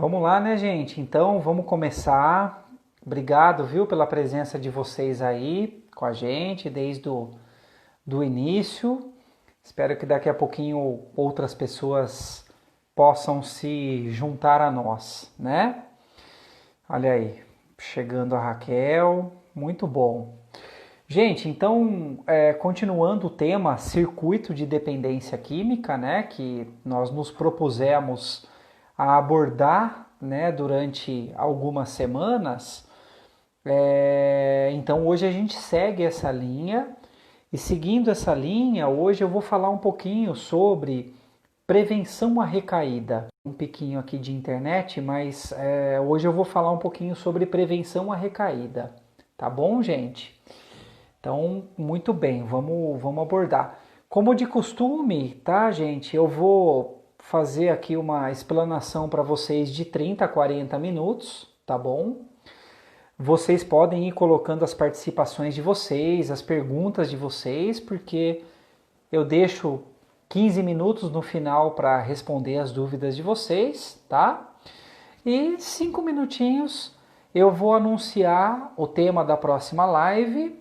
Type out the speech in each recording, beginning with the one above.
Vamos lá, né, gente? Então, vamos começar. Obrigado, viu, pela presença de vocês aí com a gente desde do início. Espero que daqui a pouquinho outras pessoas possam se juntar a nós, né? Olha aí, chegando a Raquel, muito bom. Gente, então, continuando o tema circuito de dependência química, né, que nós nos propusemos a abordar, né, durante algumas semanas, então hoje a gente segue essa linha e seguindo essa linha, hoje eu vou falar um pouquinho sobre prevenção à recaída. Um pouquinho aqui de internet, mas hoje eu vou falar um pouquinho sobre prevenção à recaída, tá bom, gente? Então, muito bem, vamos abordar. Como de costume, tá, gente? Eu vou fazer aqui uma explanação para vocês de 30 a 40 minutos, tá bom? Vocês podem ir colocando as participações de vocês, as perguntas de vocês, porque eu deixo 15 minutos no final para responder as dúvidas de vocês, tá? E 5 minutinhos eu vou anunciar o tema da próxima live,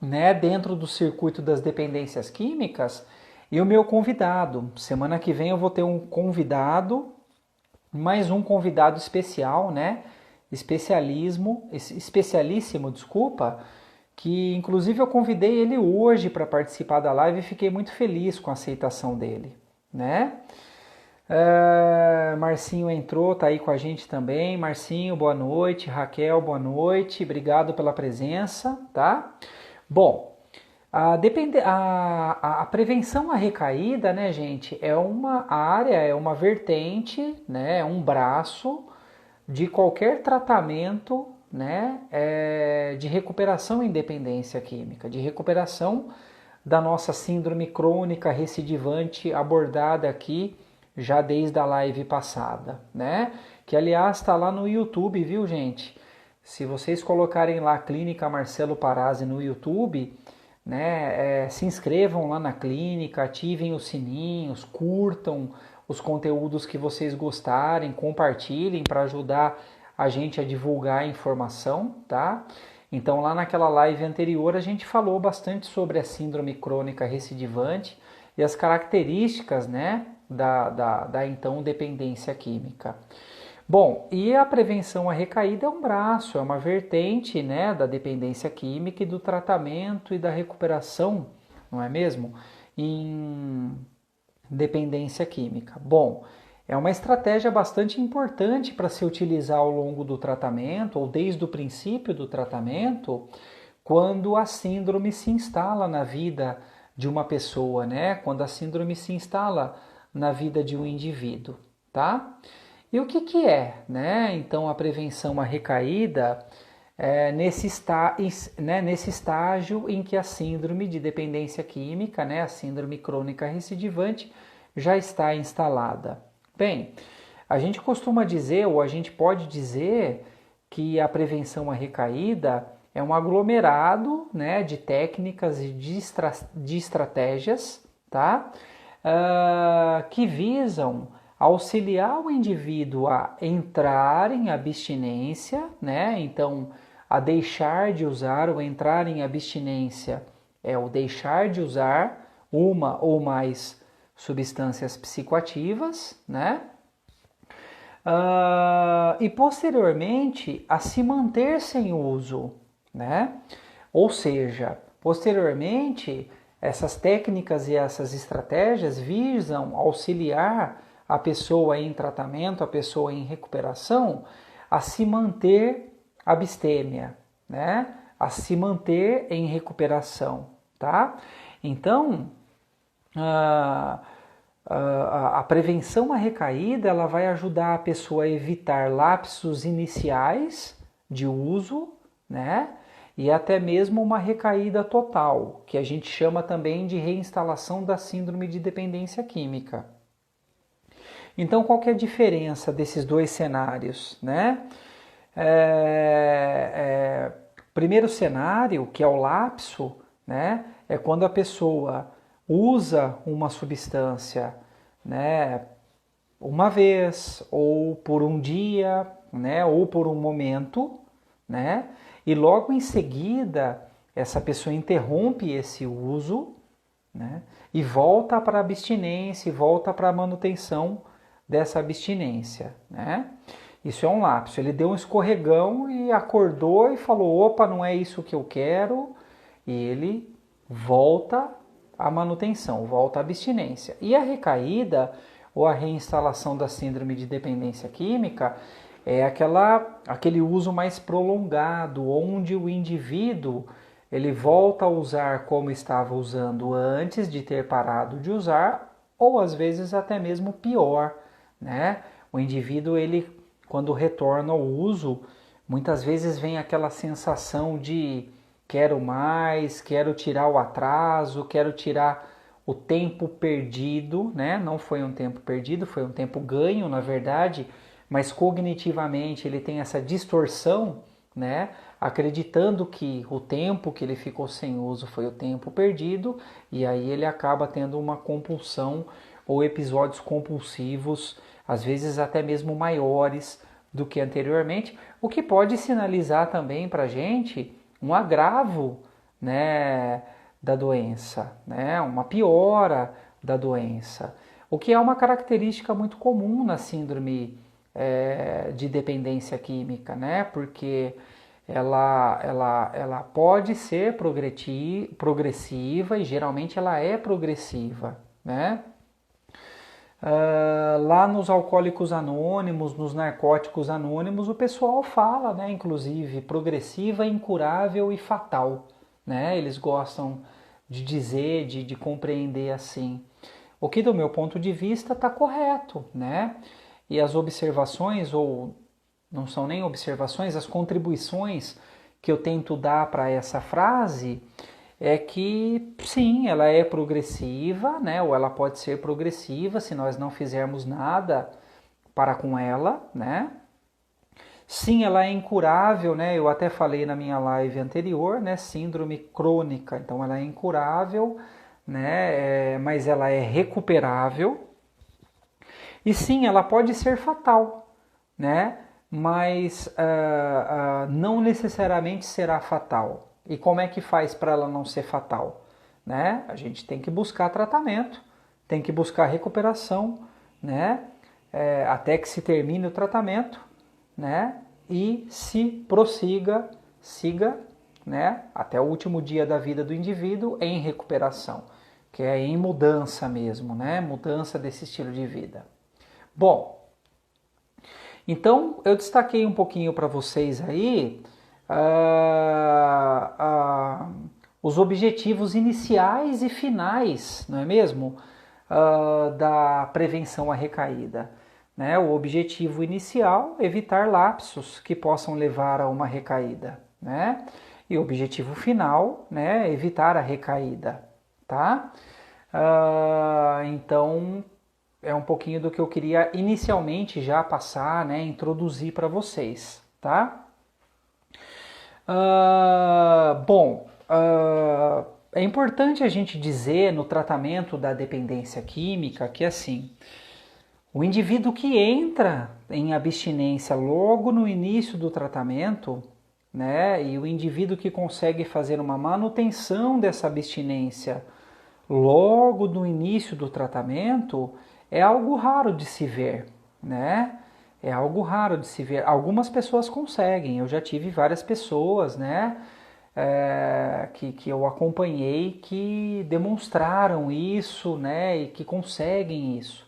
né, dentro do circuito das dependências químicas, e o meu convidado. Semana que vem eu vou ter um convidado, mais um convidado especial, né, especialíssimo, desculpa, que inclusive eu convidei ele hoje para participar da live e fiquei muito feliz com a aceitação dele, né? Marcinho entrou, tá aí com a gente também. Marcinho, boa noite. Raquel, boa noite. Obrigado pela presença, tá? Bom, a prevenção à recaída, né, gente, é uma área, é uma vertente, né, um braço de qualquer tratamento, né, de recuperação em dependência química, de recuperação da nossa síndrome crônica recidivante abordada aqui já desde a live passada, né, que aliás está lá no YouTube, viu, gente? Se vocês colocarem lá Clínica Marcelo Parazzi no YouTube, né, se inscrevam lá na clínica, ativem os sininhos, curtam os conteúdos que vocês gostarem, compartilhem para ajudar a gente a divulgar a informação, tá? Então lá naquela live anterior a gente falou bastante sobre a síndrome crônica recidivante e as características, né, da então dependência química. Bom, e a prevenção à recaída é um braço, é uma vertente, né, da dependência química e do tratamento e da recuperação, não é mesmo? Em dependência química. Bom, é uma estratégia bastante importante para se utilizar ao longo do tratamento ou desde o princípio do tratamento, quando a síndrome se instala na vida de uma pessoa, né? Quando a síndrome se instala na vida de um indivíduo, tá? E o que é, né? Então, a prevenção à recaída nesse estágio em que a síndrome de dependência química, né, a síndrome crônica recidivante, já está instalada. Bem, a gente costuma dizer, ou a gente pode dizer, que a prevenção à recaída é um aglomerado, né, de técnicas e de estratégias, tá? Que visam auxiliar o indivíduo a entrar em abstinência, né? Então, a deixar de usar ou entrar em abstinência é o deixar de usar uma ou mais substâncias psicoativas, né? E posteriormente a se manter sem uso, né? Ou seja, posteriormente essas técnicas e essas estratégias visam auxiliar a pessoa em tratamento, a pessoa em recuperação, a se manter abstêmia, né? A se manter em recuperação, tá? Então, a prevenção à recaída ela vai ajudar a pessoa a evitar lapsos iniciais de uso, né? E até mesmo uma recaída total, que a gente chama também de reinstalação da síndrome de dependência química. Então, qual que é a diferença desses dois cenários, né? Primeiro cenário, que é o lapso, né? É quando a pessoa usa uma substância, né, uma vez, ou por um dia, né, ou por um momento, né, e logo em seguida essa pessoa interrompe esse uso, né, e volta para a abstinência, e volta para a manutenção dessa abstinência, né. Isso é um lapso. Ele deu um escorregão e acordou e falou: opa, não é isso que eu quero, e ele volta à manutenção, volta à abstinência. E a recaída ou a reinstalação da síndrome de dependência química é aquele uso mais prolongado, onde o indivíduo ele volta a usar como estava usando antes de ter parado de usar, ou às vezes até mesmo pior, né? O indivíduo, ele, quando retorna ao uso, muitas vezes vem aquela sensação de quero mais, quero tirar o atraso, quero tirar o tempo perdido, né? Não foi um tempo perdido, foi um tempo ganho, na verdade, mas cognitivamente ele tem essa distorção, né? Acreditando que o tempo que ele ficou sem uso foi o tempo perdido, e aí ele acaba tendo uma compulsão ou episódios compulsivos, às vezes até mesmo maiores do que anteriormente, o que pode sinalizar também para a gente um agravo, né, da doença, né, uma piora da doença, o que é uma característica muito comum na síndrome de dependência química, né, porque ela pode ser progressiva e geralmente ela é progressiva, né? Lá nos Alcoólicos Anônimos, nos Narcóticos Anônimos, o pessoal fala, né, inclusive, progressiva, incurável e fatal, né? Eles gostam de dizer, de compreender assim. O que do meu ponto de vista está correto, né? E as observações, ou não são nem observações, as contribuições que eu tento dar para essa frase é que sim, ela é progressiva, né? Ou ela pode ser progressiva se nós não fizermos nada para com ela, né? Sim, ela é incurável, né? Eu até falei na minha live anterior, né? Síndrome crônica, então ela é incurável, né? Mas ela é recuperável. E sim, ela pode ser fatal, né? Mas não necessariamente será fatal. E como é que faz para ela não ser fatal? Né? A gente tem que buscar tratamento, tem que buscar recuperação, né? Até que se termine o tratamento, né? E se siga, né? Até o último dia da vida do indivíduo em recuperação, que é em mudança mesmo, né? Mudança desse estilo de vida. Bom, então eu destaquei um pouquinho para vocês aí os objetivos iniciais e finais, não é mesmo? Da prevenção à recaída. Né? O objetivo inicial, evitar lapsos que possam levar a uma recaída. Né? E o objetivo final, né? Evitar a recaída. Tá? Então, é um pouquinho do que eu queria inicialmente já passar, né? Introduzir para vocês. Tá? É importante a gente dizer no tratamento da dependência química que assim, o indivíduo que entra em abstinência logo no início do tratamento, né, e o indivíduo que consegue fazer uma manutenção dessa abstinência logo no início do tratamento, é algo raro de se ver, né? É algo raro de se ver. Algumas pessoas conseguem, eu já tive várias pessoas, né, que eu acompanhei que demonstraram isso, né, e que conseguem isso.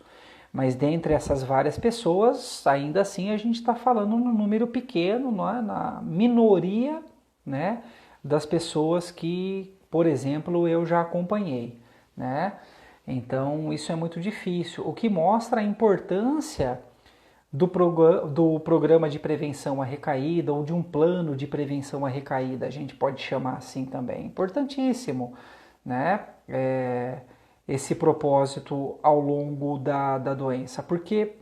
Mas dentre essas várias pessoas, ainda assim a gente está falando num número pequeno, não é? Na minoria, né, das pessoas que, por exemplo, eu já acompanhei, né? Então isso é muito difícil, o que mostra a importância do programa de prevenção à recaída ou de um plano de prevenção à recaída, a gente pode chamar assim também. Importantíssimo, né? Esse propósito ao longo da doença, porque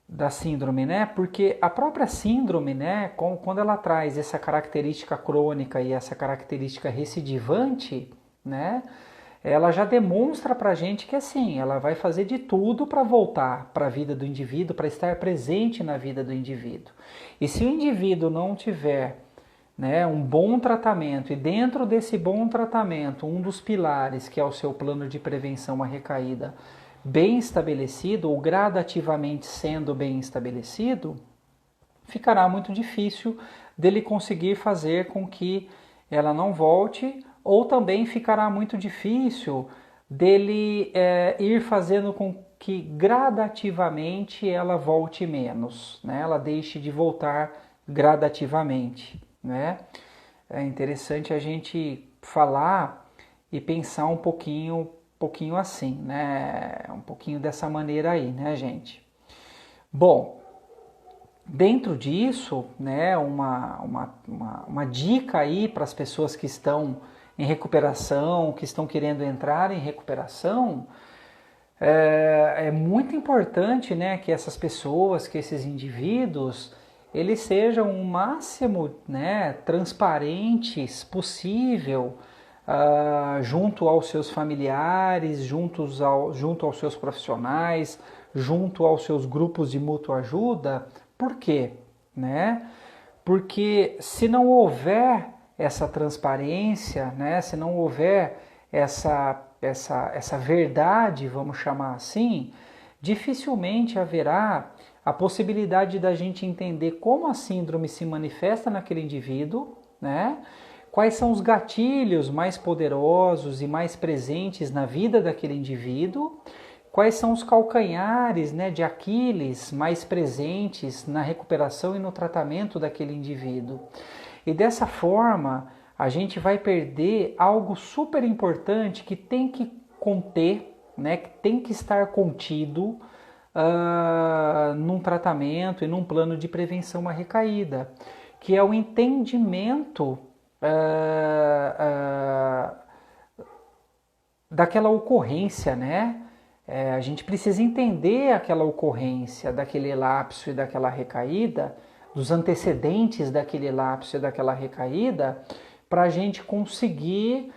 da síndrome, né? Porque a própria síndrome, né, quando ela traz essa característica crônica e essa característica recidivante, né, ela já demonstra para a gente que assim, ela vai fazer de tudo para voltar para a vida do indivíduo, para estar presente na vida do indivíduo. E se o indivíduo não tiver, né, um bom tratamento, e dentro desse bom tratamento, um dos pilares, que é o seu plano de prevenção à recaída, bem estabelecido, ou gradativamente sendo bem estabelecido, ficará muito difícil dele conseguir fazer com que ela não volte, ou também ficará muito difícil dele ir fazendo com que gradativamente ela volte menos, né? Ela deixe de voltar gradativamente, né? É interessante a gente falar e pensar um pouquinho assim, né? Um pouquinho dessa maneira aí, né, gente? Bom, dentro disso, né, uma dica aí para as pessoas que estão em recuperação, que estão querendo entrar em recuperação, é muito importante, né, que essas pessoas, que esses indivíduos, eles sejam o máximo, né, transparentes possível junto aos seus familiares, junto aos seus profissionais, junto aos seus grupos de mútua ajuda. Por quê? Né? Porque se não houver essa transparência, né, se não houver essa verdade, vamos chamar assim, dificilmente haverá a possibilidade da gente entender como a síndrome se manifesta naquele indivíduo, né? Quais são os gatilhos mais poderosos e mais presentes na vida daquele indivíduo, quais são os calcanhares, né, de Aquiles mais presentes na recuperação e no tratamento daquele indivíduo. E dessa forma, a gente vai perder algo super importante que tem que conter, né, que tem que estar contido num tratamento e num plano de prevenção à recaída, que é o entendimento daquela ocorrência, né? A gente precisa entender aquela ocorrência, daquele lapso e daquela recaída, dos antecedentes daquele lapso e daquela recaída, para a gente conseguir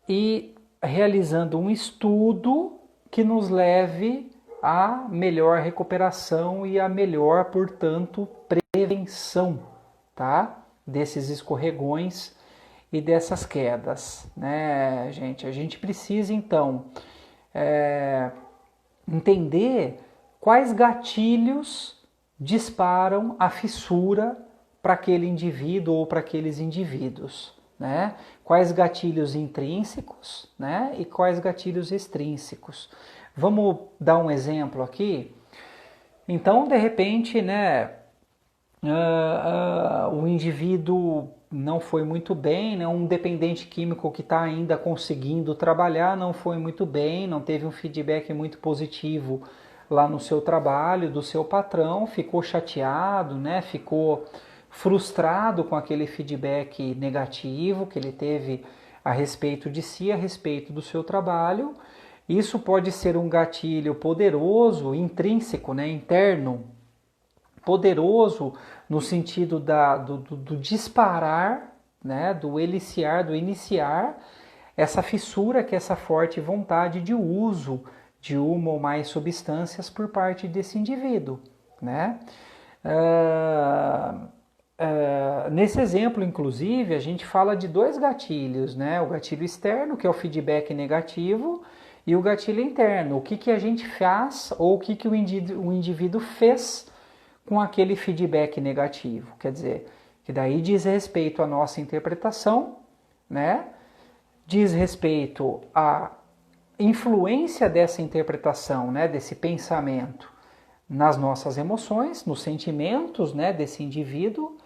ir realizando um estudo que nos leve à melhor recuperação e à melhor, portanto, prevenção, tá? Desses escorregões e dessas quedas, né, gente? A gente precisa, então, entender quais gatilhos disparam a fissura para aquele indivíduo ou para aqueles indivíduos, né? Quais gatilhos intrínsecos, né? E quais gatilhos extrínsecos. Vamos dar um exemplo aqui? Então, de repente, né, o indivíduo não foi muito bem, né? Um dependente químico que está ainda conseguindo trabalhar não foi muito bem, não teve um feedback muito positivo lá no seu trabalho, do seu patrão, ficou chateado, né? Ficou frustrado com aquele feedback negativo que ele teve a respeito de si, a respeito do seu trabalho. Isso pode ser um gatilho poderoso, intrínseco, né? Interno, poderoso no sentido do disparar, né, do eliciar, do iniciar essa fissura, que é essa forte vontade de uso de uma ou mais substâncias por parte desse indivíduo, né? Nesse exemplo, inclusive, a gente fala de dois gatilhos, né? O gatilho externo, que é o feedback negativo, e o gatilho interno, o que a gente faz ou o que o indivíduo fez com aquele feedback negativo. Quer dizer, que daí diz respeito à nossa interpretação, né? Diz respeito à influência dessa interpretação, né? Desse pensamento nas nossas emoções, nos sentimentos, né? Desse indivíduo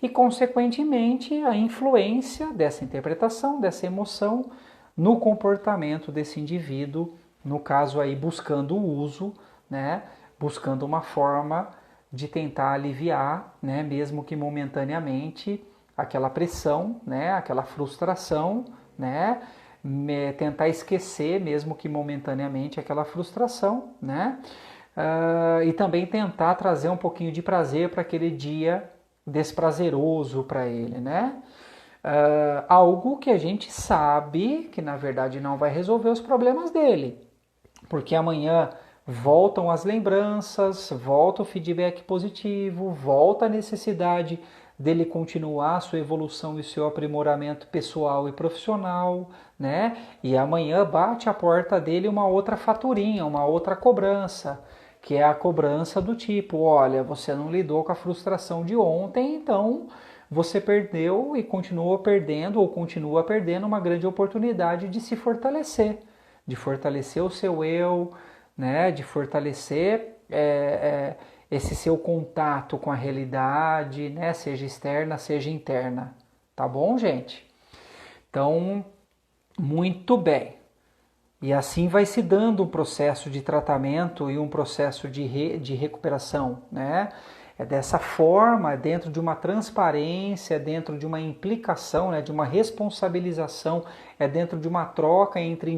e, consequentemente, a influência dessa interpretação, dessa emoção no comportamento desse indivíduo, no caso aí buscando o uso, né? Buscando uma forma de tentar aliviar, né, mesmo que momentaneamente, aquela pressão, né, aquela frustração, né, tentar esquecer, mesmo que momentaneamente, aquela frustração, né, e também tentar trazer um pouquinho de prazer para aquele dia desprazeroso para ele, né. algo que a gente sabe que na verdade não vai resolver os problemas dele, porque amanhã voltam as lembranças, volta o feedback positivo, volta a necessidade dele continuar a sua evolução e seu aprimoramento pessoal e profissional, né? E amanhã bate a porta dele uma outra faturinha, uma outra cobrança, que é a cobrança do tipo, olha, você não lidou com a frustração de ontem, então você perdeu e continuou perdendo ou continua perdendo uma grande oportunidade de se fortalecer, de fortalecer o seu eu, né, de fortalecer esse seu contato com a realidade, né, seja externa, seja interna. Tá bom, gente? Então, muito bem. E assim vai se dando um processo de tratamento e um processo de recuperação, né? É dessa forma, dentro de uma transparência, dentro de uma implicação, né, de uma responsabilização, é dentro de uma troca entre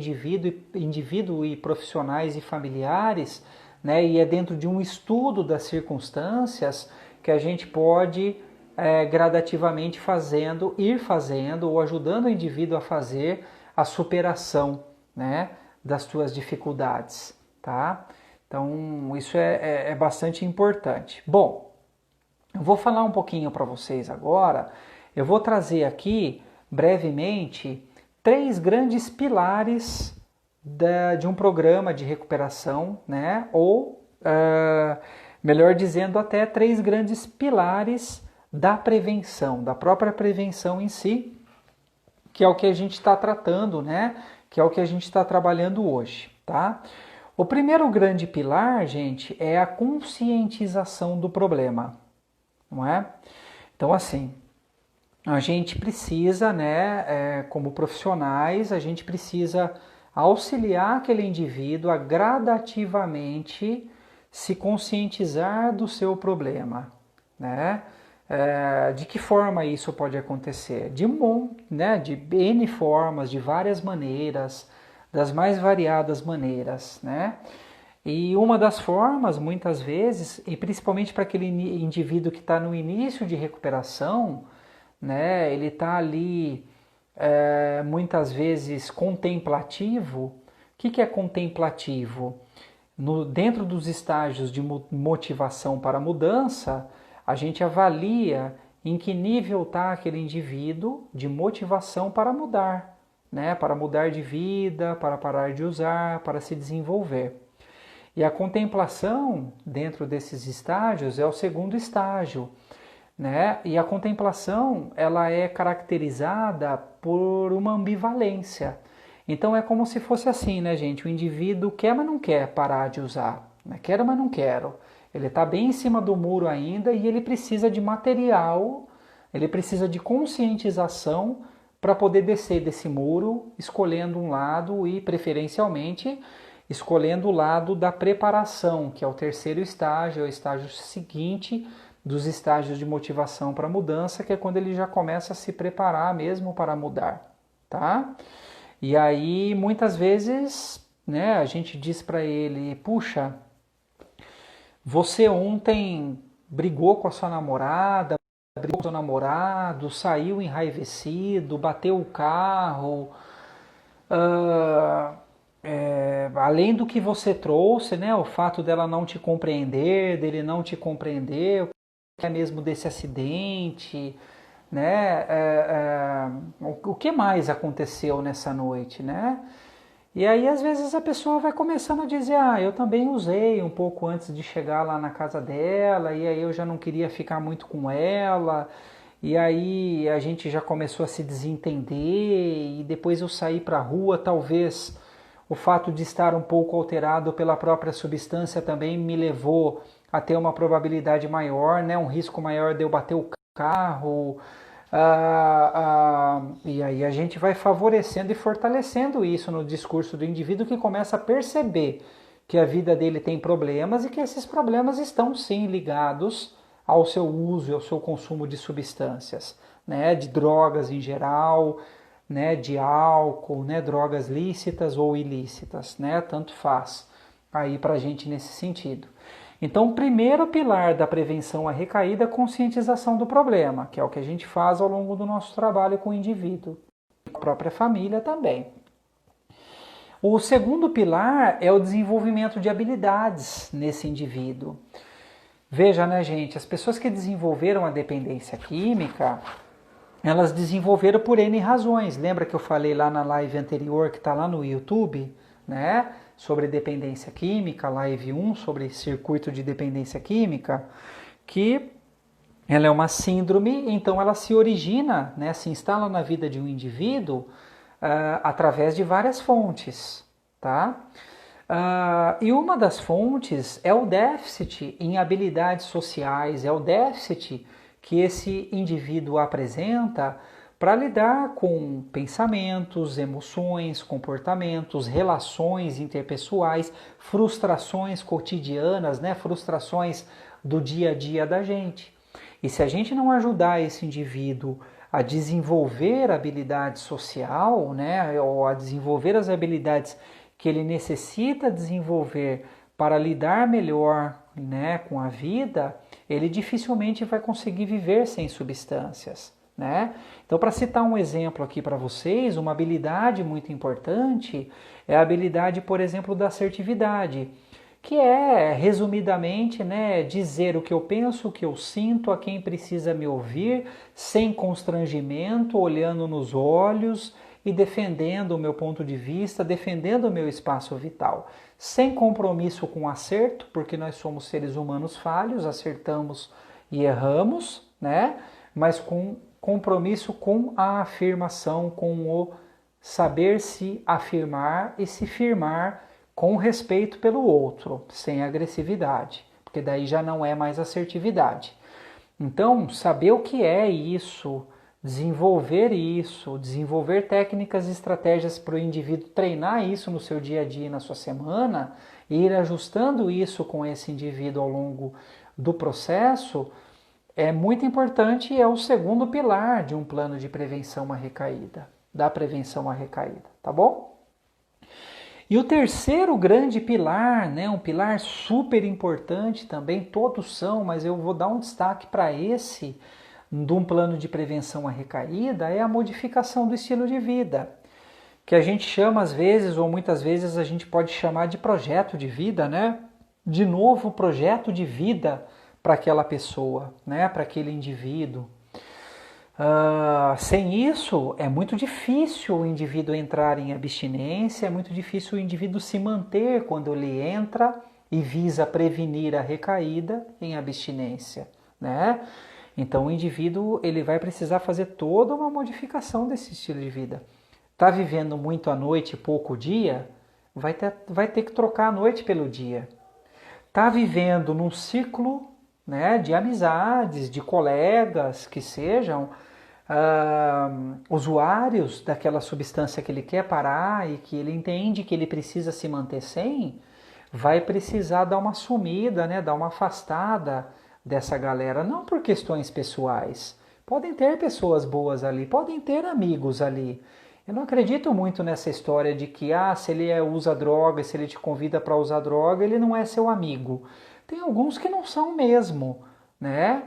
indivíduo e profissionais e familiares, né, e é dentro de um estudo das circunstâncias que a gente pode gradativamente ir fazendo ou ajudando o indivíduo a fazer a superação, né, das suas dificuldades, tá? Então isso é bastante importante. Bom, eu vou falar um pouquinho para vocês agora, eu vou trazer aqui brevemente 3 grandes pilares de um programa de recuperação, né? Ou, melhor dizendo, até 3 grandes pilares da prevenção, da própria prevenção em si, que é o que a gente está tratando, né? Que é o que a gente está trabalhando hoje, tá? O primeiro grande pilar, gente, é a conscientização do problema, não é? Então, assim, a gente precisa, né, como profissionais, a gente precisa auxiliar aquele indivíduo a gradativamente se conscientizar do seu problema, né? De que forma isso pode acontecer? De N formas, de várias maneiras, das mais variadas maneiras, né? E uma das formas, muitas vezes, e principalmente para aquele indivíduo que está no início de recuperação, né? Ele está ali muitas vezes contemplativo. O que é contemplativo? Dentro dos estágios de motivação para a mudança, a gente avalia em que nível está aquele indivíduo de motivação para mudar, né? Para mudar de vida, para parar de usar, para se desenvolver. E a contemplação dentro desses estágios é o segundo estágio, né? E a contemplação ela é caracterizada por uma ambivalência. Então é como se fosse assim, né, gente? O indivíduo quer, mas não quer parar de usar. Né? Quero, mas não quero. Ele está bem em cima do muro ainda e ele precisa de material, ele precisa de conscientização para poder descer desse muro, escolhendo um lado e, preferencialmente, escolhendo o lado da preparação, que é o terceiro estágio, é o estágio seguinte dos estágios de motivação para mudança, que é quando ele já começa a se preparar mesmo para mudar, tá? E aí, muitas vezes, né, a gente diz para ele, puxa, você ontem brigou com a sua namorada, brigou com o seu namorado, saiu enraivecido, bateu o carro, além do que você trouxe, né, o fato dela não te compreender, dele não te compreender, é mesmo desse acidente, né, o que mais aconteceu nessa noite, né? E aí às vezes a pessoa vai começando a dizer, eu também usei um pouco antes de chegar lá na casa dela, e aí eu já não queria ficar muito com ela, e aí a gente já começou a se desentender, e depois eu saí para a rua, talvez o fato de estar um pouco alterado pela própria substância também me levou a ter uma probabilidade maior, né, um risco maior de eu bater o carro. E aí a gente vai favorecendo e fortalecendo isso no discurso do indivíduo, que começa a perceber que a vida dele tem problemas e que esses problemas estão sim ligados ao seu uso e ao seu consumo de substâncias, né, de drogas em geral, né, de álcool, né, drogas lícitas ou ilícitas, né, tanto faz aí pra gente nesse sentido. Então, o primeiro pilar da prevenção à recaída é a conscientização do problema, que é o que a gente faz ao longo do nosso trabalho com o indivíduo, a própria família também. O segundo pilar é o desenvolvimento de habilidades nesse indivíduo. Veja, né, gente, as pessoas que desenvolveram a dependência química, elas desenvolveram por N razões. Lembra que eu falei lá na live anterior, que está lá no YouTube, né, sobre dependência química, live 1, sobre circuito de dependência química, que ela é uma síndrome, então ela se origina, né, se instala na vida de um indivíduo através de várias fontes, tá? E uma das fontes é o déficit em habilidades sociais, é o déficit que esse indivíduo apresenta para lidar com pensamentos, emoções, comportamentos, relações interpessoais, frustrações cotidianas, né? Frustrações do dia a dia da gente. E se a gente não ajudar esse indivíduo a desenvolver a habilidade social, né? Ou a desenvolver as habilidades que ele necessita desenvolver para lidar melhor, né, com a vida, ele dificilmente vai conseguir viver sem substâncias, né? Então, para citar um exemplo aqui para vocês, uma habilidade muito importante é a habilidade, por exemplo, da assertividade, que é, resumidamente, né, dizer o que eu penso, o que eu sinto a quem precisa me ouvir, sem constrangimento, olhando nos olhos e defendendo o meu ponto de vista, defendendo o meu espaço vital. Sem compromisso com o acerto, porque nós somos seres humanos falhos, acertamos e erramos, né? Mas com compromisso com a afirmação, com o saber se afirmar e se firmar com respeito pelo outro, sem agressividade, porque daí já não é mais assertividade. Então, saber o que é isso, desenvolver técnicas e estratégias para o indivíduo treinar isso no seu dia a dia, na sua semana, e ir ajustando isso com esse indivíduo ao longo do processo, é muito importante e é o segundo pilar de um plano de prevenção à recaída, da prevenção à recaída, tá bom? E o terceiro grande pilar, né, um pilar super importante também, todos são, mas eu vou dar um destaque para esse, de um plano de prevenção à recaída, é a modificação do estilo de vida, que a gente chama às vezes, ou muitas vezes a gente pode chamar de projeto de vida, né? De novo, projeto de vida para aquela pessoa, né? Para aquele indivíduo. Sem isso, é muito difícil o indivíduo entrar em abstinência, é muito difícil o indivíduo se manter quando ele entra e visa prevenir a recaída em abstinência, né? Então o indivíduo ele vai precisar fazer toda uma modificação desse estilo de vida. Está vivendo muito à noite e pouco dia, vai ter que trocar a noite pelo dia. Está vivendo num ciclo, né, de amizades, de colegas que sejam usuários daquela substância que ele quer parar e que ele entende que ele precisa se manter sem, vai precisar dar uma sumida, né, dar uma afastada dessa galera, não por questões pessoais. Podem ter pessoas boas ali, podem ter amigos ali. Eu não acredito muito nessa história de que se ele usa droga, se ele te convida para usar droga, ele não é seu amigo. Tem alguns que não são mesmo, né,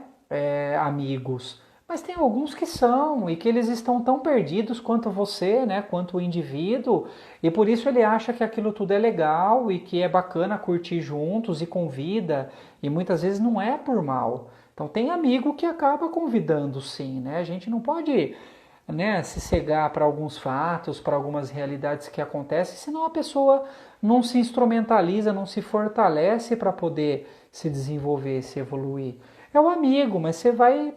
amigos. Mas tem alguns que são e que eles estão tão perdidos quanto você, né, quanto o indivíduo, e por isso ele acha que aquilo tudo é legal e que é bacana curtir juntos e convida, e muitas vezes não é por mal. Então tem amigo que acaba convidando sim, né? A gente não pode, né, se cegar para alguns fatos, para algumas realidades que acontecem, senão a pessoa não se instrumentaliza, não se fortalece para poder se desenvolver, se evoluir. É o amigo, mas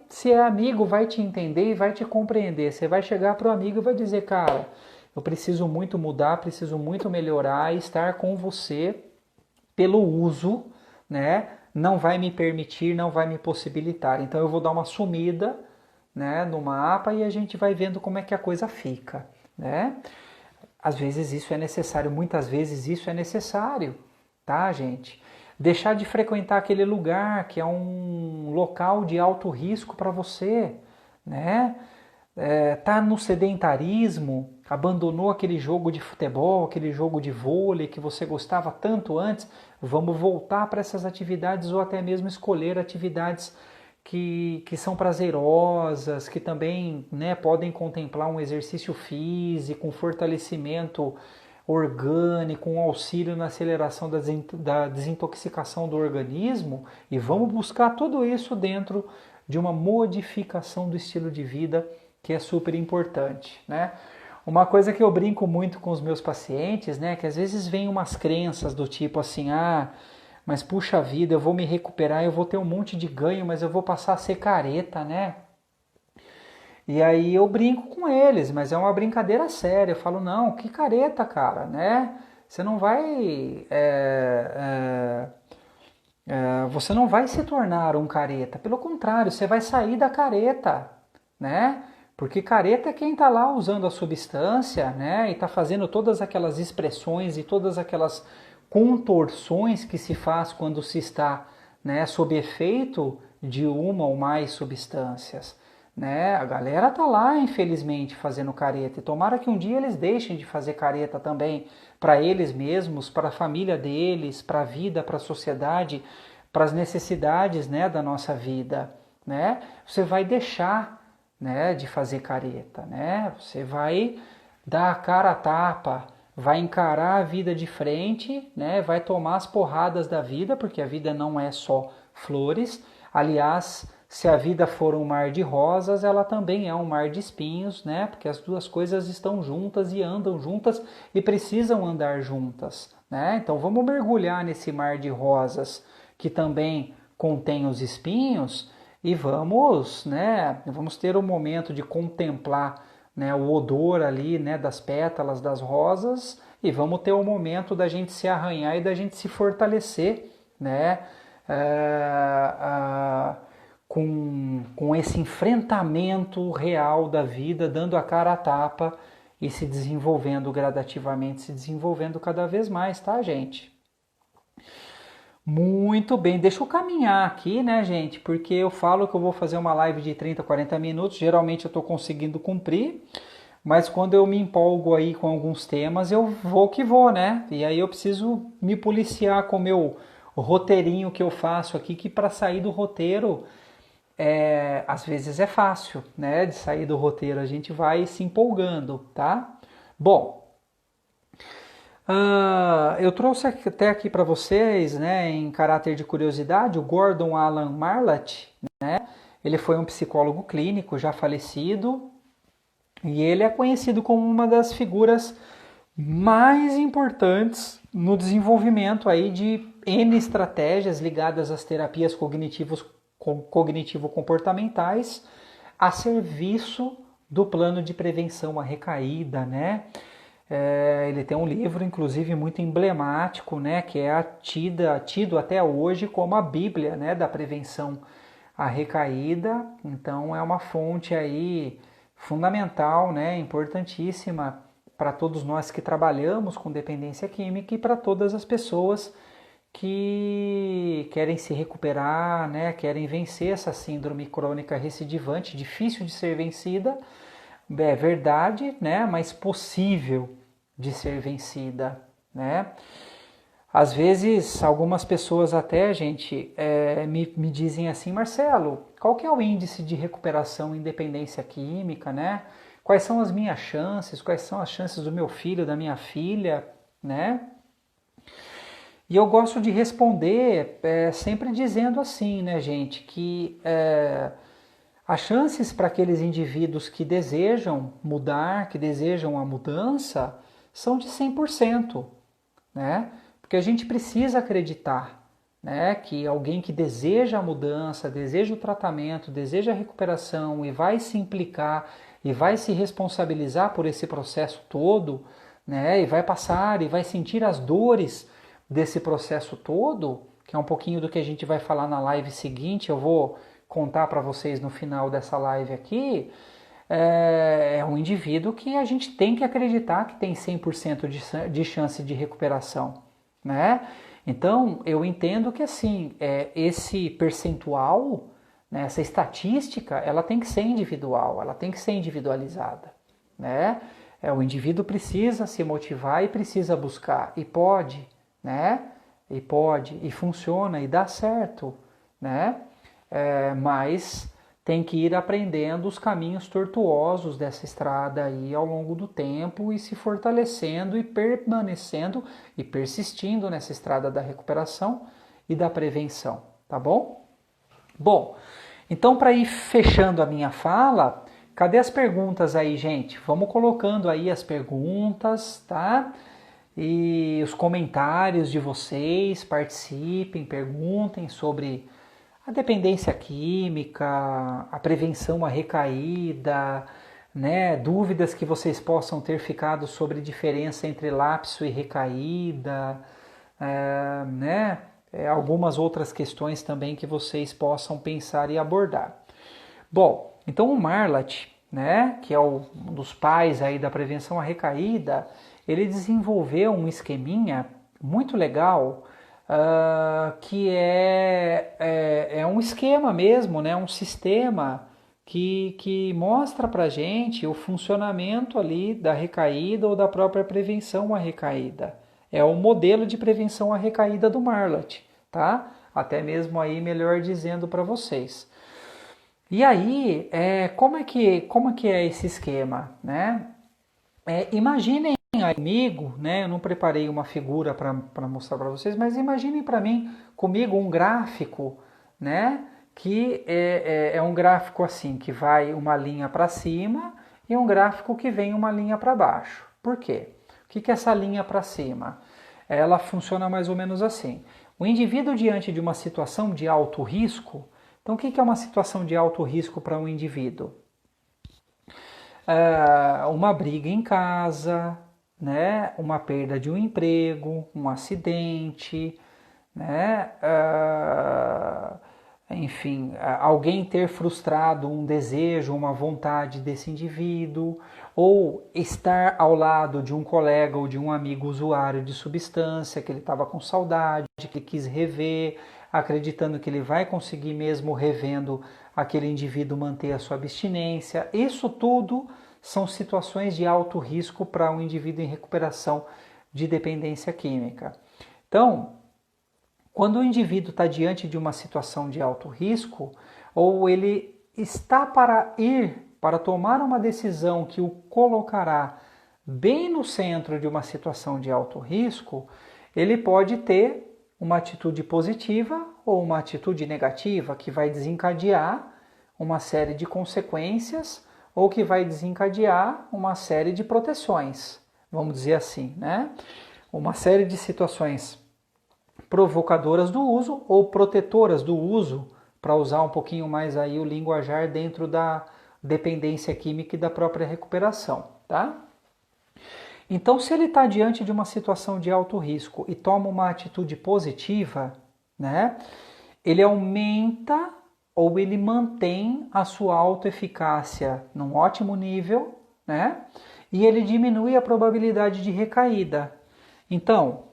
se é amigo, vai te entender e vai te compreender. Você vai chegar para o amigo e vai dizer, cara, eu preciso muito mudar, preciso muito melhorar, e estar com você pelo uso, né, não vai me permitir, não vai me possibilitar. Então eu vou dar uma sumida, né, no mapa e a gente vai vendo como é que a coisa fica, né? Às vezes isso é necessário, muitas vezes isso é necessário, tá, gente? Deixar de frequentar aquele lugar que é um local de alto risco para você, né? Tá no sedentarismo, abandonou aquele jogo de futebol, aquele jogo de vôlei que você gostava tanto antes, vamos voltar para essas atividades ou até mesmo escolher atividades que são prazerosas, que também, né, podem contemplar um exercício físico, um fortalecimento orgânico, um auxílio na aceleração da desintoxicação do organismo, e vamos buscar tudo isso dentro de uma modificação do estilo de vida que é super importante, né? Uma coisa que eu brinco muito com os meus pacientes, né, que às vezes vem umas crenças do tipo assim, mas puxa vida, eu vou me recuperar, eu vou ter um monte de ganho, mas eu vou passar a ser careta, né? E aí eu brinco com eles, mas é uma brincadeira séria. Eu falo, não, que careta, cara, né? Você não vai, você não vai se tornar um careta. Pelo contrário, você vai sair da careta, né? Porque careta é quem está lá usando a substância, né? E está fazendo todas aquelas expressões e todas aquelas contorções que se faz quando se está, né, sob efeito de uma ou mais substâncias. Né? A galera tá lá, infelizmente, fazendo careta. E tomara que um dia eles deixem de fazer careta também para eles mesmos, para a família deles, para a vida, para a sociedade, para as necessidades, né, da nossa vida. Né? Você vai deixar, né, de fazer careta. Né? Você vai dar a cara a tapa, vai encarar a vida de frente, né? Vai tomar as porradas da vida, porque a vida não é só flores. Aliás, se a vida for um mar de rosas, ela também é um mar de espinhos, né? Porque as duas coisas estão juntas e andam juntas e precisam andar juntas, né? Então vamos mergulhar nesse mar de rosas que também contém os espinhos e vamos, né? Vamos ter um momento de contemplar, né, o odor ali, né, das pétalas das rosas e vamos ter um momento da gente se arranhar e da gente se fortalecer, né? Com esse enfrentamento real da vida, dando a cara a tapa e se desenvolvendo gradativamente, se desenvolvendo cada vez mais, tá, gente? Muito bem, deixa eu caminhar aqui, né, gente? Porque eu falo que eu vou fazer uma live de 30, 40 minutos, geralmente eu tô conseguindo cumprir, mas quando eu me empolgo aí com alguns temas, eu vou que vou, né? E aí eu preciso me policiar com o meu roteirinho que eu faço aqui, que para sair do roteiro, às vezes é fácil, né? De sair do roteiro, a gente vai se empolgando, tá? Bom, eu trouxe até aqui para vocês, né, em caráter de curiosidade, o Gordon Alan Marlatt, né? Ele foi um psicólogo clínico já falecido e ele é conhecido como uma das figuras mais importantes no desenvolvimento aí de N estratégias ligadas às terapias cognitivo-comportamentais a serviço do plano de prevenção à recaída, né? Ele tem um livro, inclusive, muito emblemático, né, que é tido até hoje como a Bíblia, né, da prevenção à recaída. Então é uma fonte aí fundamental, né, importantíssima para todos nós que trabalhamos com dependência química e para todas as pessoas que querem se recuperar, né, querem vencer essa síndrome crônica recidivante, difícil de ser vencida, é verdade, né, mas possível de ser vencida, né? Às vezes, algumas pessoas até, gente, me dizem assim, Marcelo, qual que é o índice de recuperação em dependência química, né? Quais são as minhas chances? Quais são as chances do meu filho, da minha filha, né? E eu gosto de responder sempre dizendo assim, né, gente, que as chances para aqueles indivíduos que desejam mudar, que desejam a mudança, são de 100%, né? Porque a gente precisa acreditar, né, que alguém que deseja a mudança, deseja o tratamento, deseja a recuperação e vai se implicar e vai se responsabilizar por esse processo todo, né, e vai passar e vai sentir as dores desse processo todo, que é um pouquinho do que a gente vai falar na live seguinte, eu vou contar para vocês no final dessa live aqui, é um indivíduo que a gente tem que acreditar que tem 100% de chance de recuperação, né? Então, eu entendo que assim, esse percentual, né, essa estatística, ela tem que ser individual, ela tem que ser individualizada, né? O indivíduo precisa se motivar e precisa buscar, e pode, né? E pode, e funciona, e dá certo, né? Mas tem que ir aprendendo os caminhos tortuosos dessa estrada aí ao longo do tempo e se fortalecendo e permanecendo e persistindo nessa estrada da recuperação e da prevenção, tá bom? Bom, então para ir fechando a minha fala, cadê as perguntas aí, gente? Vamos colocando aí as perguntas, tá? E os comentários de vocês, participem, perguntem sobre a dependência química, a prevenção à recaída, né? Dúvidas que vocês possam ter ficado sobre diferença entre lapso e recaída, né? Algumas outras questões também que vocês possam pensar e abordar. Bom, então o Marlatt, né, que é um dos pais aí da prevenção à recaída, ele desenvolveu um esqueminha muito legal, que é um esquema mesmo, né, um sistema que mostra pra gente o funcionamento ali da recaída ou da própria prevenção à recaída. É o modelo de prevenção à recaída do Marlatt, tá? Até mesmo aí, melhor dizendo para vocês. E aí, como é que é esse esquema, né? Imaginem aí comigo, né? Eu não preparei uma figura para mostrar para vocês, mas imaginem comigo um gráfico, né? Que é um gráfico assim, que vai uma linha para cima e um gráfico que vem uma linha para baixo. Por quê? O que é essa linha para cima? Ela funciona mais ou menos assim. O indivíduo diante de uma situação de alto risco. Então, o que é uma situação de alto risco para um indivíduo? Uma briga em casa, né? Uma perda de um emprego, um acidente, né? Enfim, alguém ter frustrado um desejo, uma vontade desse indivíduo, ou estar ao lado de um colega ou de um amigo usuário de substância que ele estava com saudade, que ele quis rever, acreditando que ele vai conseguir mesmo revendo aquele indivíduo manter a sua abstinência. Isso tudo são situações de alto risco para um indivíduo em recuperação de dependência química. Então, quando o indivíduo está diante de uma situação de alto risco, ou ele está para tomar uma decisão que o colocará bem no centro de uma situação de alto risco, ele pode ter uma atitude positiva ou uma atitude negativa que vai desencadear uma série de consequências ou que vai desencadear uma série de proteções, vamos dizer assim, né? Uma série de situações provocadoras do uso ou protetoras do uso, para usar um pouquinho mais aí o linguajar dentro da dependência química e da própria recuperação, tá? Então, se ele está diante de uma situação de alto risco e toma uma atitude positiva, né, ele aumenta ou ele mantém a sua autoeficácia num ótimo nível, né, e ele diminui a probabilidade de recaída. Então,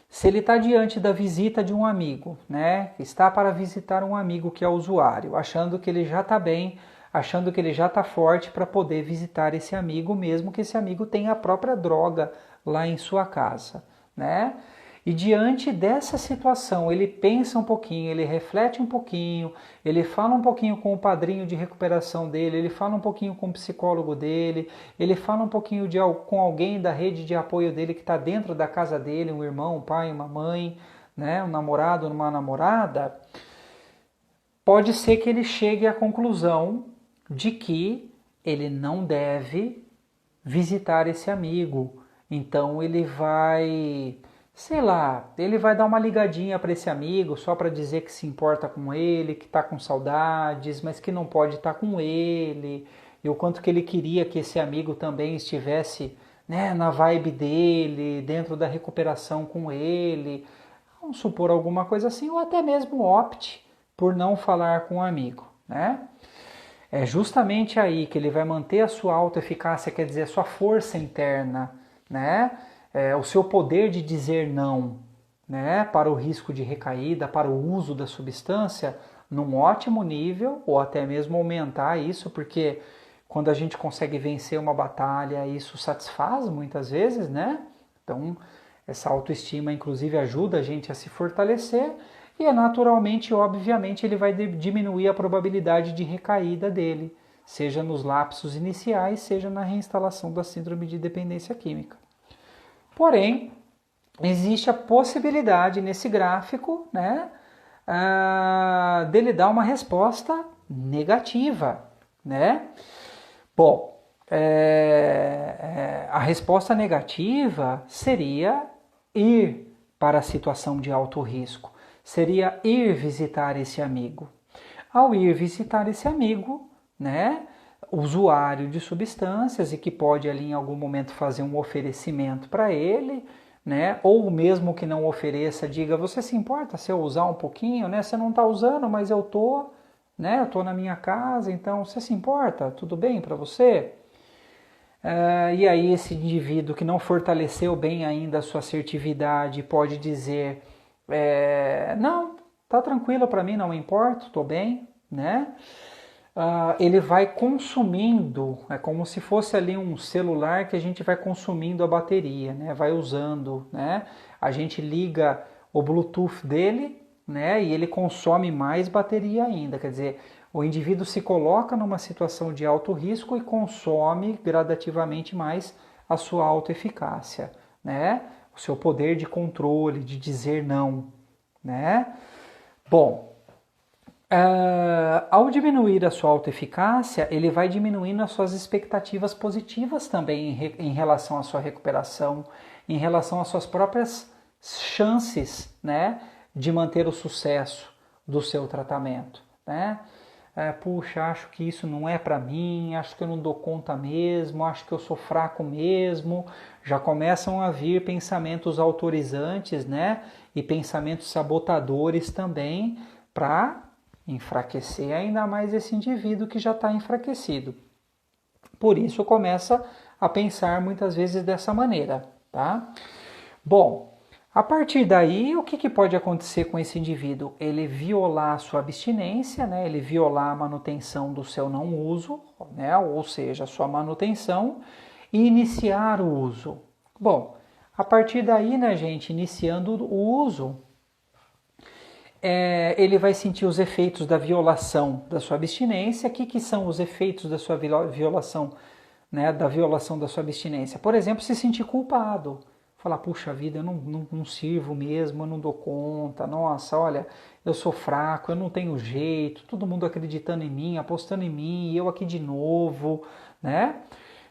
se ele está diante da visita de um amigo, né, está para visitar um amigo que é usuário, achando que ele já está bem, achando que ele já está forte para poder visitar esse amigo, mesmo que esse amigo tenha a própria droga lá em sua casa, né? E diante dessa situação, ele pensa um pouquinho, ele reflete um pouquinho, ele fala um pouquinho com o padrinho de recuperação dele, ele fala um pouquinho com o psicólogo dele, ele fala um pouquinho com alguém da rede de apoio dele que está dentro da casa dele, um irmão, um pai, uma mãe, né, um namorado, uma namorada. Pode ser que ele chegue à conclusão de que ele não deve visitar esse amigo. Então ele vai, sei lá, ele vai dar uma ligadinha para esse amigo só para dizer que se importa com ele, que está com saudades, mas que não pode estar com ele, e o quanto que ele queria que esse amigo também estivesse, né, na vibe dele, dentro da recuperação com ele. Vamos supor alguma coisa assim, ou até mesmo opte por não falar com o amigo, né? É justamente aí que ele vai manter a sua autoeficácia, quer dizer, a sua força interna, né? O seu poder de dizer não, né? Para o risco de recaída, para o uso da substância, num ótimo nível, ou até mesmo aumentar isso, porque Quando a gente consegue vencer uma batalha, isso satisfaz muitas vezes, né? Então, essa autoestima, inclusive, ajuda a gente a se fortalecer e, naturalmente, obviamente, ele vai diminuir a probabilidade de recaída dele, seja nos lapsos iniciais, seja na reinstalação da síndrome de dependência química. Porém, existe a possibilidade nesse gráfico, né, dele dar uma resposta negativa, né? Bom, a resposta negativa seria ir para a situação de alto risco, seria ir visitar esse amigo. Ao ir visitar esse amigo, né, usuário de substâncias e que pode ali em algum momento fazer um oferecimento para ele, né, ou mesmo que não ofereça, diga, você se importa se eu usar um pouquinho, né? Você não está usando, mas eu tô, né? Eu tô na minha casa, então você se importa? Tudo bem para você? E aí esse indivíduo que não fortaleceu bem ainda a sua assertividade pode dizer, não, tá tranquilo para mim, não me importa, tô bem, né? Ele vai consumindo, é como se fosse ali um celular que a gente vai consumindo a bateria, né? Vai usando, né? A gente liga o Bluetooth dele, né? E ele consome mais bateria ainda, quer dizer, o indivíduo se coloca numa situação de alto risco e consome gradativamente mais a sua autoeficácia, né? O seu poder de controle, de dizer não, né? Bom, ao diminuir a sua autoeficácia, ele vai diminuindo as suas expectativas positivas também em relação à sua recuperação, em relação às suas próprias chances, né, de manter o sucesso do seu tratamento, né? Puxa, acho que isso não é para mim, acho que eu não dou conta mesmo, acho que eu sou fraco mesmo. Já começam a vir pensamentos autorizantes, né, e pensamentos sabotadores também para enfraquecer ainda mais esse indivíduo que já está enfraquecido. Por isso começa a pensar muitas vezes dessa maneira, tá? Bom, a partir daí, o que pode acontecer com esse indivíduo? Ele violar a sua abstinência, né? Ele violar a manutenção do seu não uso, né? Ou seja, a sua manutenção, e iniciar o uso. Bom, a partir daí, né, gente, iniciando o uso, ele vai sentir os efeitos da violação da sua abstinência. O que são os efeitos da sua violação, né, da violação da sua abstinência? Por exemplo, se sentir culpado. Falar, puxa vida, eu não sirvo mesmo, eu não dou conta, nossa, olha, eu sou fraco, eu não tenho jeito, todo mundo acreditando em mim, apostando em mim, e eu aqui de novo, né?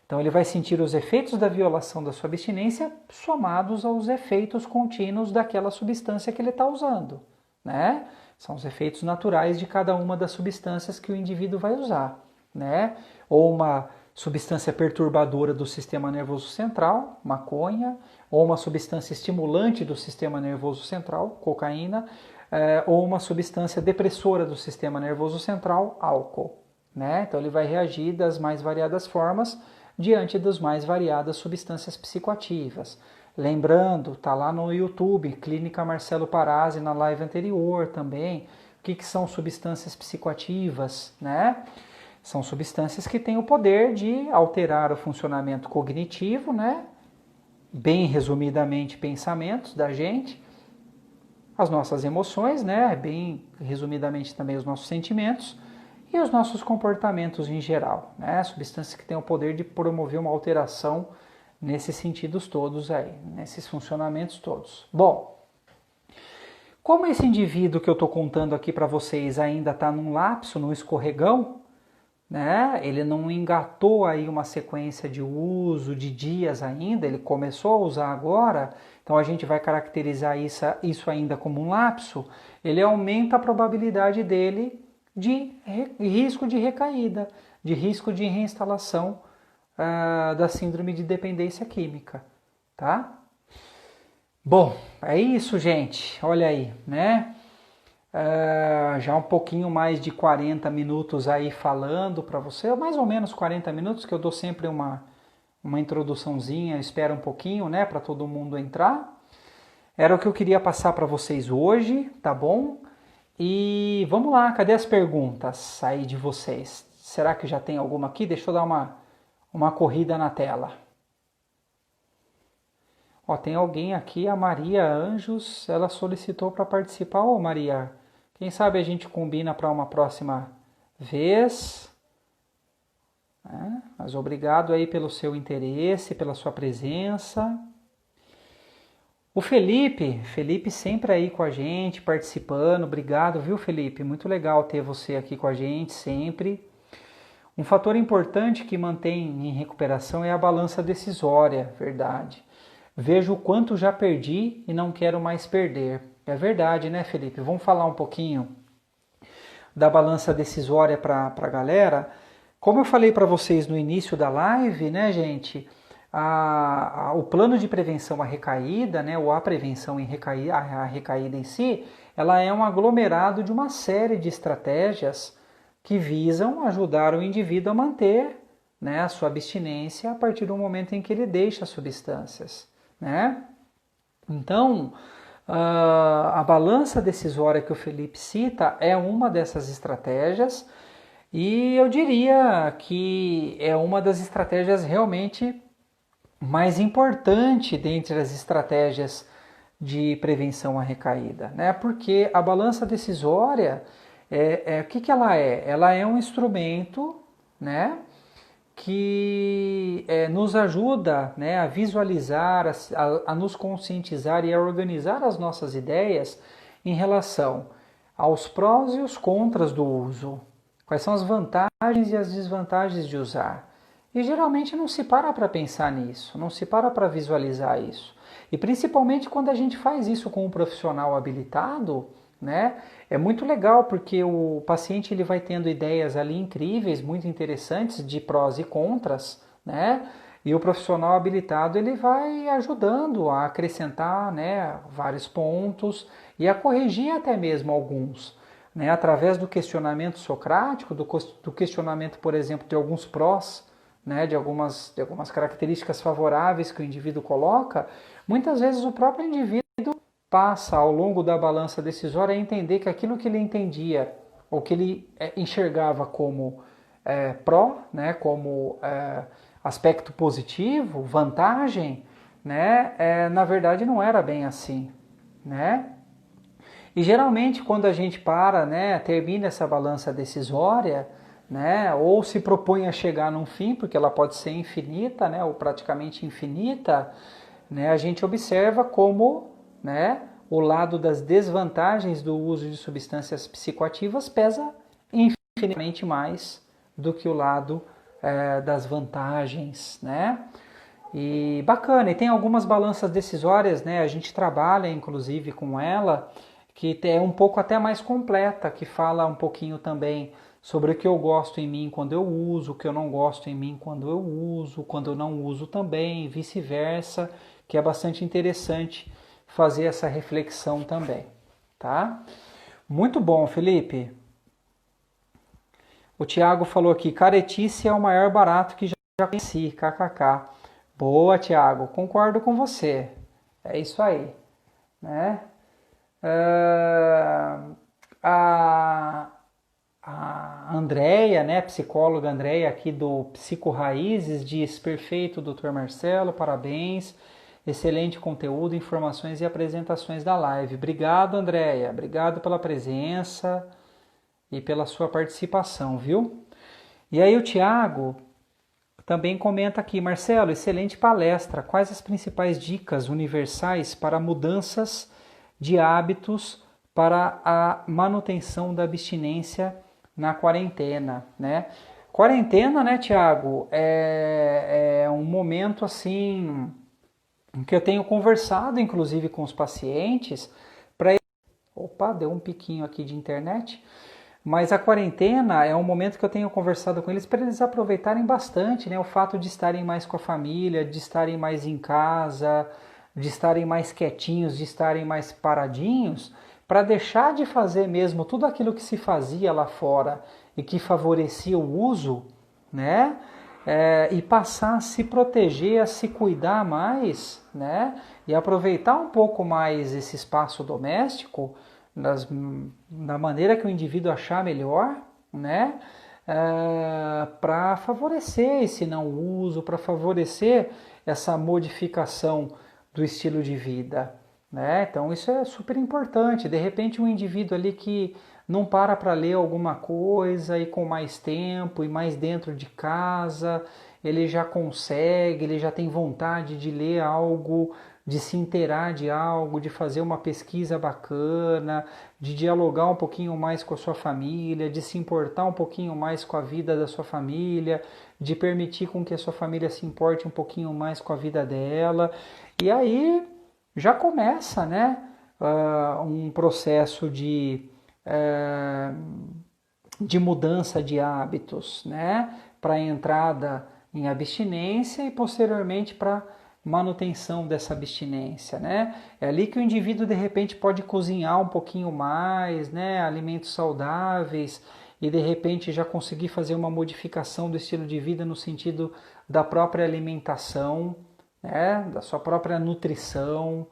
Então ele vai sentir os efeitos da violação da sua abstinência somados aos efeitos contínuos daquela substância que ele está usando, né? São os efeitos naturais de cada uma das substâncias que o indivíduo vai usar, né? Ou uma substância perturbadora do sistema nervoso central, maconha, ou uma substância estimulante do sistema nervoso central, cocaína, ou uma substância depressora do sistema nervoso central, álcool, né? Então ele vai reagir das mais variadas formas diante das mais variadas substâncias psicoativas. Lembrando, tá lá no YouTube, Clínica Marcelo Parazzi, na live anterior também, o que são substâncias psicoativas, né? São substâncias que têm o poder de alterar o funcionamento cognitivo, né? Bem resumidamente, pensamentos da gente, as nossas emoções, né? Bem resumidamente também os nossos sentimentos e os nossos comportamentos em geral, né? Substâncias que têm o poder de promover uma alteração nesses sentidos todos aí, nesses funcionamentos todos. Bom, como esse indivíduo que eu estou contando aqui para vocês ainda está num lapso, num escorregão, né? Ele não engatou aí uma sequência de uso de dias ainda, ele começou a usar agora, então a gente vai caracterizar isso ainda como um lapso. Ele aumenta a probabilidade dele de risco de recaída, de risco de reinstalação da síndrome de dependência química, tá? Bom, é isso, gente. Olha aí, né? Já um pouquinho mais de 40 minutos aí falando para você, mais ou menos 40 minutos, que eu dou sempre uma introduçãozinha, espero um pouquinho, né, para todo mundo entrar. Era o que eu queria passar para vocês hoje, tá bom? E vamos lá, cadê as perguntas aí de vocês? Será que já tem alguma aqui? Deixa eu dar uma corrida na tela. Ó, tem alguém aqui, a Maria Anjos, ela solicitou para participar. Ô Maria, quem sabe a gente combina para uma próxima vez. Mas obrigado aí pelo seu interesse, pela sua presença. O Felipe sempre aí com a gente, participando. Obrigado, viu, Felipe? Muito legal ter você aqui com a gente sempre. Um fator importante que mantém em recuperação é a balança decisória, verdade. Vejo o quanto já perdi e não quero mais perder. É verdade, né, Felipe? Vamos falar um pouquinho da balança decisória para a galera. Como eu falei para vocês no início da live, né, gente, o plano de prevenção à recaída, né, ou a prevenção à recaída em si, ela é um aglomerado de uma série de estratégias que visam ajudar o indivíduo a manter, né, a sua abstinência a partir do momento em que ele deixa as substâncias, né? Então, a balança decisória que o Felipe cita é uma dessas estratégias. E eu diria que é uma das estratégias realmente mais importante dentre as estratégias de prevenção à recaída, né? Porque a balança decisória, o que ela é? Ela é um instrumento, né, que nos ajuda, né, a visualizar, a nos conscientizar e a organizar as nossas ideias em relação aos prós e os contras do uso. Quais são as vantagens e as desvantagens de usar? E geralmente não se para pensar nisso, não se para visualizar isso. E principalmente quando a gente faz isso com um profissional habilitado, né? É muito legal porque o paciente ele vai tendo ideias ali incríveis, muito interessantes de prós e contras, né? E o profissional habilitado ele vai ajudando a acrescentar, né, vários pontos e a corrigir até mesmo alguns. Né, através do questionamento socrático, do questionamento, por exemplo, de alguns prós, né, de algumas características favoráveis que o indivíduo coloca, muitas vezes o próprio indivíduo passa ao longo da balança decisória a entender que aquilo que ele entendia ou que ele enxergava como pró, né, como aspecto positivo, vantagem, né, na verdade não era bem assim, né? E geralmente quando a gente né, termina essa balança decisória, né, ou se propõe a chegar num fim, porque ela pode ser infinita, né, ou praticamente infinita, né, a gente observa como, né, o lado das desvantagens do uso de substâncias psicoativas pesa infinitamente mais do que o lado das vantagens, né? E bacana, e tem algumas balanças decisórias, né? A gente trabalha inclusive com ela, que é um pouco até mais completa, que fala um pouquinho também sobre o que eu gosto em mim quando eu uso, o que eu não gosto em mim quando eu uso, quando eu não uso também, vice-versa, que é bastante interessante fazer essa reflexão também, tá? Muito bom, Felipe. O Tiago falou aqui, caretice é o maior barato que já conheci, kkk. Boa, Tiago, concordo com você. É isso aí, né? A Andréia, né, psicóloga Andréia aqui do Psico Raízes, diz: perfeito, Dr. Marcelo, parabéns, excelente conteúdo, informações e apresentações da live. Obrigado, Andréia, obrigado pela presença e pela sua participação, viu? E aí o Tiago também comenta aqui: Marcelo, excelente palestra, quais as principais dicas universais para mudanças de hábitos para a manutenção da abstinência na quarentena, né? Quarentena, né, Tiago, é um momento assim em que eu tenho conversado, inclusive, com os pacientes para... Opa, deu um piquinho aqui de internet. Mas a quarentena é um momento que eu tenho conversado com eles para eles aproveitarem bastante, né? O fato de estarem mais com a família, de estarem mais em casa, de estarem mais quietinhos, de estarem mais paradinhos, para deixar de fazer mesmo tudo aquilo que se fazia lá fora e que favorecia o uso, né? E passar a se proteger, a se cuidar mais, né? E aproveitar um pouco mais esse espaço doméstico da maneira que o indivíduo achar melhor, né? para favorecer esse não uso, para favorecer essa modificação do estilo de vida, né? Então isso é super importante. De repente um indivíduo ali que não para ler alguma coisa e com mais tempo e mais dentro de casa, ele já consegue, ele já tem vontade de ler algo, de se inteirar de algo, de fazer uma pesquisa bacana, de dialogar um pouquinho mais com a sua família, de se importar um pouquinho mais com a vida da sua família, de permitir com que a sua família se importe um pouquinho mais com a vida dela. E aí já começa, né, um processo de mudança de hábitos, né, para a entrada em abstinência e posteriormente para manutenção dessa abstinência, né? É ali que o indivíduo de repente pode cozinhar um pouquinho mais, né, alimentos saudáveis e de repente já conseguir fazer uma modificação do estilo de vida no sentido da própria alimentação, né, da sua própria nutrição,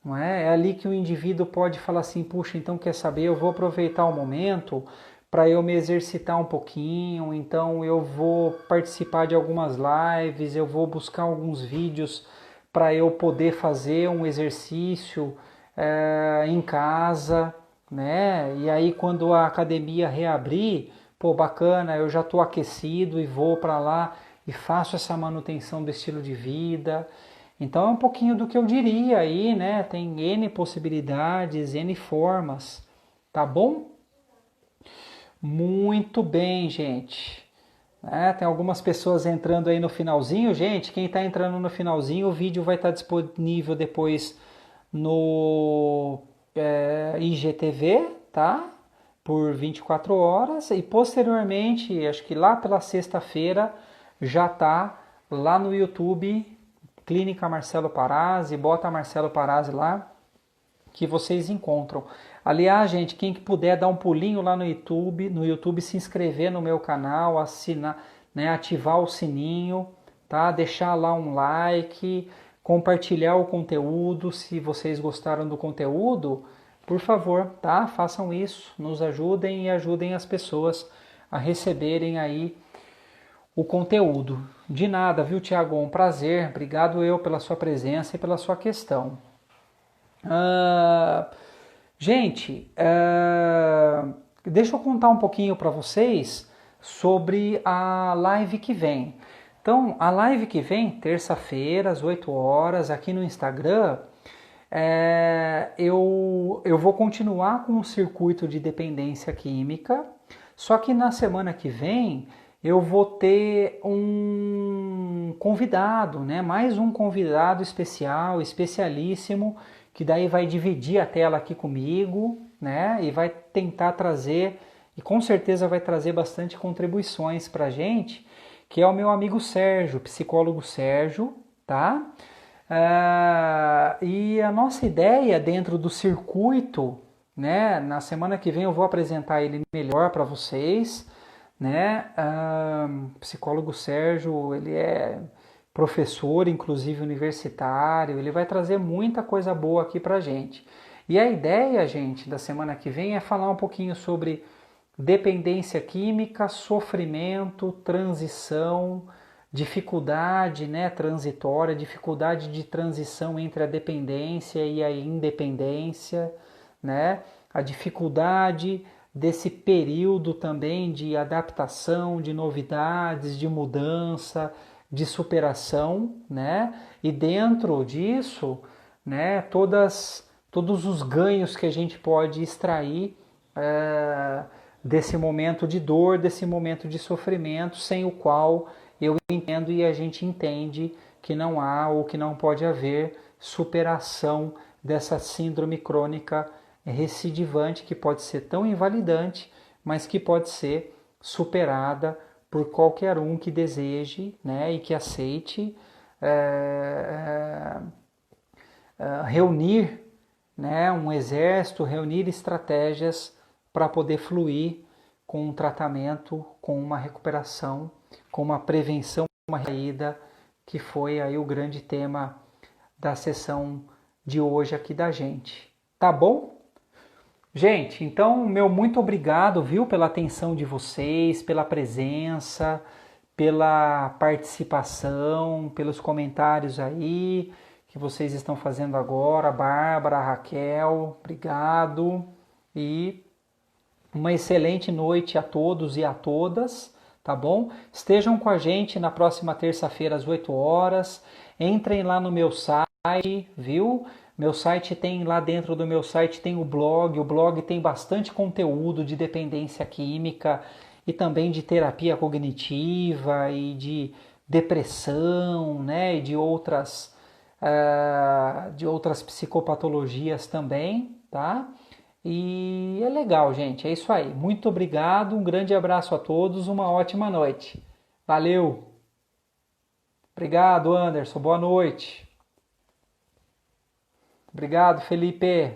não é? É ali que o indivíduo pode falar assim, puxa, então quer saber, eu vou aproveitar o momento para eu me exercitar um pouquinho, então eu vou participar de algumas lives, eu vou buscar alguns vídeos para eu poder fazer um exercício em casa, né? E aí quando a academia reabrir, pô, bacana, eu já estou aquecido e vou para lá e faço essa manutenção do estilo de vida. Então é um pouquinho do que eu diria aí, né? Tem N possibilidades, N formas, tá bom? Muito bem, gente. Tem algumas pessoas entrando aí no finalzinho. Gente, quem está entrando no finalzinho, o vídeo vai estar disponível depois no IGTV, tá? Por 24 horas. E posteriormente, acho que lá pela sexta-feira, já tá lá no YouTube, Clínica Marcelo Parazzi, bota Marcelo Parazzi lá, que vocês encontram. Aliás, gente, quem que puder dar um pulinho lá no YouTube se inscrever no meu canal, assinar, né, ativar o sininho, tá? Deixar lá um like, compartilhar o conteúdo, se vocês gostaram do conteúdo, por favor, tá? Façam isso, nos ajudem e ajudem as pessoas a receberem aí o conteúdo. De nada, viu, Tiago? Um prazer. Obrigado eu pela sua presença e pela sua questão. Gente, deixa eu contar um pouquinho para vocês sobre a live que vem. Então, a live que vem, terça-feira, às 8 horas, aqui no Instagram, eu vou continuar com o circuito de dependência química, só que na semana que vem eu vou ter um convidado, né? Mais um convidado especial, especialíssimo, que daí vai dividir a tela aqui comigo, né? E vai tentar trazer, e com certeza vai trazer bastante contribuições para a gente, que é o meu amigo Sérgio, psicólogo Sérgio, tá? E a nossa ideia dentro do circuito, né? Na semana que vem eu vou apresentar ele melhor para vocês, né? Psicólogo Sérgio, ele é professor, inclusive universitário, ele vai trazer muita coisa boa aqui pra gente. E a ideia, gente, da semana que vem é falar um pouquinho sobre dependência química, sofrimento, transição, dificuldade, né, transitória, dificuldade de transição entre a dependência e a independência, né? A dificuldade desse período também de adaptação, de novidades, de mudança, de superação, né? E dentro disso, né, todos os ganhos que a gente pode extrair desse momento de dor, desse momento de sofrimento, sem o qual eu entendo e a gente entende que não há ou que não pode haver superação dessa síndrome crônica recidivante, que pode ser tão invalidante, mas que pode ser superada por qualquer um que deseje, né, e que aceite reunir, né, um exército, reunir estratégias para poder fluir com um tratamento, com uma recuperação, com uma prevenção, uma saída, que foi aí o grande tema da sessão de hoje aqui da gente. Tá bom? Gente, então, meu muito obrigado, viu, pela atenção de vocês, pela presença, pela participação, pelos comentários aí que vocês estão fazendo agora. Bárbara, Raquel, obrigado. E uma excelente noite a todos e a todas, tá bom? Estejam com a gente na próxima terça-feira às 8 horas. Entrem lá no meu site, viu? Meu site tem lá dentro do meu site tem o blog tem bastante conteúdo de dependência química e também de terapia cognitiva e de depressão, né? E de outras psicopatologias também, tá? E é legal, gente. É isso aí. Muito obrigado, um grande abraço a todos, uma ótima noite. Valeu! Obrigado, Anderson. Boa noite. Obrigado, Felipe.